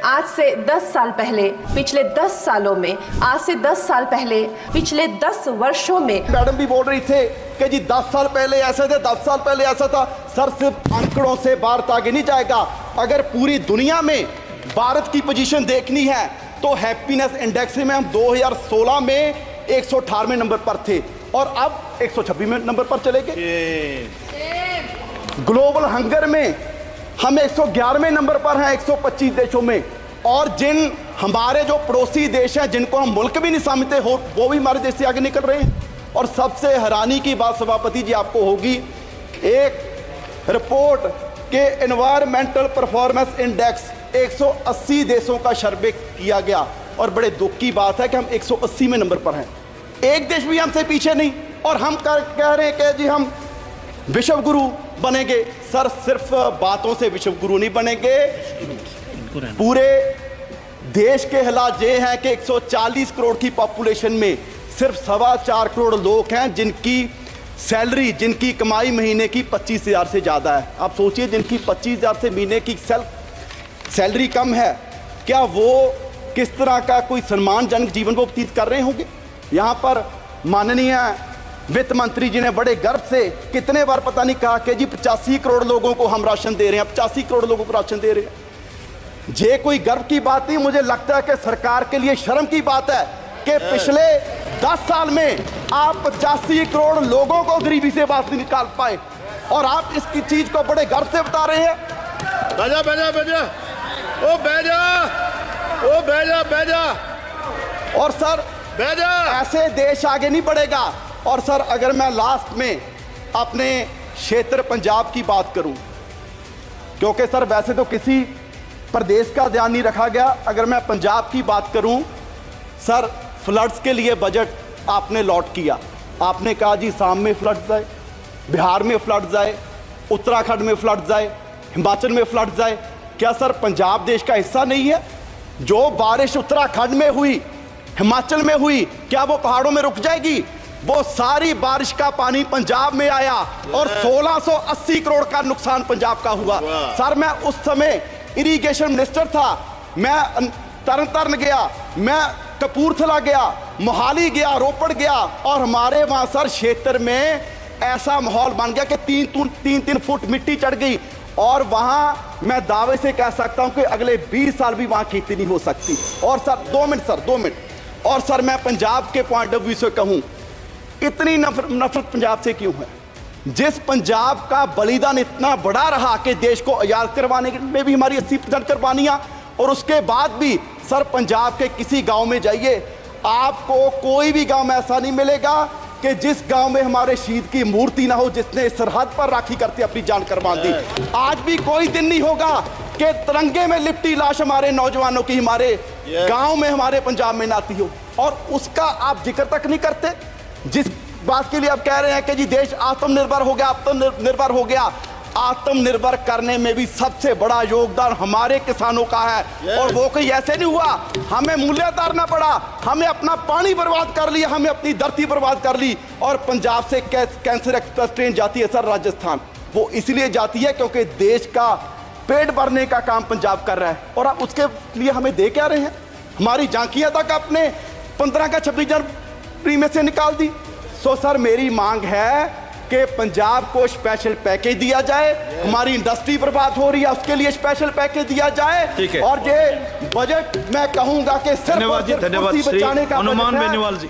आज से 10 साल पहले, पिछले 10 सालों में, आज से 10 साल पहले, पिछले 10 वर्षों में। मैडम भी बोल रही थे कि जी 10 साल पहले ऐसे थे, 10 साल पहले ऐसा था। सर, सिर्फ आंकड़ों से भारत आगे नहीं जाएगा। अगर पूरी दुनिया में भारत की पोजीशन देखनी है तो हैप्पीनेस इंडेक्स में हम 2016 में 118वें नंबर पर थे और अब 126वें नंबर पर चले गए। ग्लोबल हंगर में हम 111वें नंबर पर हैं 125 देशों में। और जिन हमारे जो पड़ोसी देश हैं जिनको हम मुल्क भी नहीं समझते हो, वो भी हमारे देश से आगे निकल रहे हैं। और सबसे हैरानी की बात सभापति जी आपको होगी, एक रिपोर्ट के एनवायरमेंटल परफॉर्मेंस इंडेक्स 180 देशों का सर्वे किया गया और बड़े दुख की बात है कि हम 180वें नंबर पर हैं। एक देश भी हमसे पीछे नहीं और हम कह रहे हैं कि जी हम विश्व गुरु बनेंगे। सर, सिर्फ बातों से विश्व गुरु नहीं बनेंगे। पूरे देश के हालात ये हैं कि 140 करोड़ की पॉपुलेशन में सिर्फ 4.25 करोड़ लोग हैं जिनकी सैलरी, जिनकी कमाई महीने की 25,000 से ज़्यादा है। आप सोचिए, जिनकी 25,000 से महीने की सैलरी कम है, क्या वो किस तरह का कोई सम्मानजनक जीवन को व्यतीत कर रहे होंगे। यहाँ पर माननीय वित्त मंत्री जी ने बड़े गर्व से कितने बार पता नहीं कहा कि जी 85 करोड़ लोगों को हम राशन दे रहे हैं, 85 करोड़ लोगों को राशन दे रहे हैं। ये कोई गर्व की बात नहीं, मुझे लगता है कि सरकार के लिए शर्म की बात है कि पिछले 10 साल में आप 85 करोड़ लोगों को गरीबी से बाहर निकाल पाए और आप इसकी चीज को बड़े गर्व से बता रहे हैं। बैजा बैजा बैजा ओ बैजा ओ बैजा बैजा। और सर, बैजा, ऐसे देश आगे नहीं बढ़ेगा। और सर, अगर मैं लास्ट में अपने क्षेत्र पंजाब की बात करूं, क्योंकि सर वैसे तो किसी प्रदेश का ध्यान नहीं रखा गया, अगर मैं पंजाब की बात करूं, सर फ्लड्स के लिए बजट आपने लॉट किया। आपने कहा जी साम में फ्लड्स आए, बिहार में फ्लड्स आए, उत्तराखंड में फ्लड्स आए, हिमाचल में फ्लड्स आए। क्या सर पंजाब देश का हिस्सा नहीं है? जो बारिश उत्तराखंड में हुई, हिमाचल में हुई, क्या वो पहाड़ों में रुक जाएगी? वो सारी बारिश का पानी पंजाब में आया और 1680 करोड़ का नुकसान पंजाब का हुआ। सर, मैं उस समय इरिगेशन मिनिस्टर था, मैं तरन गया, मैं कपूरथला गया, मोहाली गया, रोपड़ गया और हमारे वहां सर क्षेत्र में ऐसा माहौल बन गया कि 3-3 फुट मिट्टी चढ़ गई और वहां मैं दावे से कह सकता हूं कि अगले 20 साल भी वहां खेती नहीं हो सकती। और सर 2 मिनट। और सर, मैं पंजाब के पॉइंट ऑफ व्यू से कहूं, इतनी नफरत पंजाब से क्यों है? जिस पंजाब का बलिदान इतना बड़ा रहा कि देश को आजाद करवाने में भी हमारी 80% कुर्बानियां, और उसके बाद भी सर पंजाब के किसी गांव में जाइए, आपको कोई भी गांव में ऐसा नहीं मिलेगा कि जिस गांव में हमारे शहीद की मूर्ति ना हो, जिसने सरहद पर राखी करते अपनी जान कुर्बान दी। आज भी कोई दिन नहीं होगा कि तिरंगे में लिपटी लाश हमारे नौजवानों की हमारे गांव में, हमारे पंजाब में ना आती हो, और उसका आप जिक्र तक नहीं करते। जिस बात के लिए आप कह रहे हैं कि जी देश आत्मनिर्भर हो गया, आत्मनिर्भर हो गया, आत्मनिर्भर करने में भी सबसे बड़ा योगदान हमारे किसानों का है। और वो कोई ऐसे नहीं हुआ, हमें मूल्य उतारना पड़ा, हमें अपना पानी बर्बाद कर लिया, हमें अपनी धरती बर्बाद कर ली। और पंजाब से कैंसर एक्सप्रेस ट्रेन जाती है सर राजस्थान, वो इसलिए जाती है क्योंकि देश का पेट भरने का काम पंजाब कर रहा है। और आप उसके लिए हमें दे क्या रहे हैं? हमारी झांकियां तक आपने 15 का 26 जनवरी में से निकाल दी। सो सर, मेरी मांग है कि पंजाब को स्पेशल पैकेज दिया जाए। हमारी इंडस्ट्री बर्बाद हो रही है, उसके लिए स्पेशल पैकेज दिया जाए। और ये बजट मैं कहूंगा कि सिर्फ बचाने का हनुमान बेनीवाल जी।